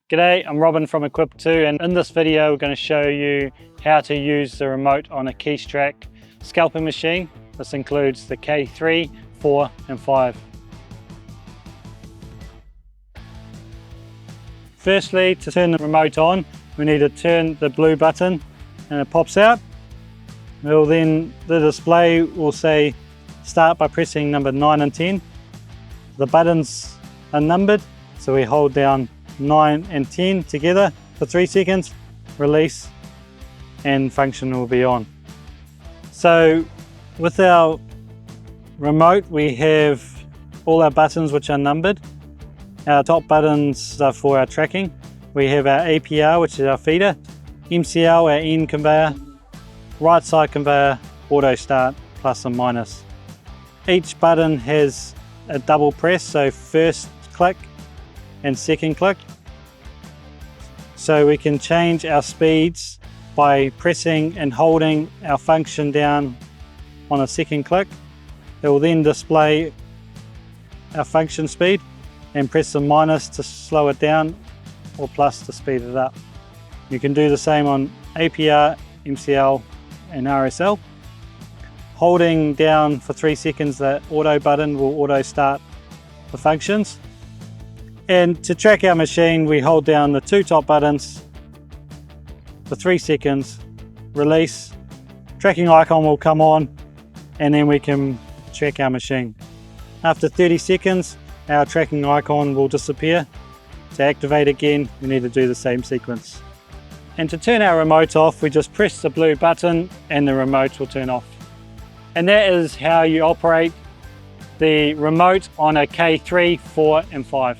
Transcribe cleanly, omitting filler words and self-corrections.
G'day, I'm Robin from Equip2, and in this video we're going to show you how to use the remote on a Keestrack scalping machine. This includes the K3, 4 and 5. Firstly, to turn the remote on, we need to turn the blue button and it pops out. The display will say start by pressing number 9 and 10. The buttons are numbered, so we hold down 9 and 10 together for 3 seconds, release, and function will be on. So with our remote we have all our buttons which are numbered. Our top buttons are for our tracking. We have our APR, which is our feeder, MCL, our end conveyor, right side conveyor, auto start, plus and minus. Each button has a double press, so first click and second click. So we can change our speeds by pressing and holding our function down on a second click. It will then display our function speed, and press the minus to slow it down or plus to speed it up. You can do the same on APR, MCL and RSL. Holding down for 3 seconds the auto button will auto start the functions. And to track our machine, we hold down the 2 top buttons for 3 seconds, release, tracking icon will come on, and then we can track our machine. After 30 seconds, our tracking icon will disappear. To activate again, we need to do the same sequence. And to turn our remote off, we just press the blue button and the remote will turn off. And that is how you operate the remote on a K3, 4 and 5.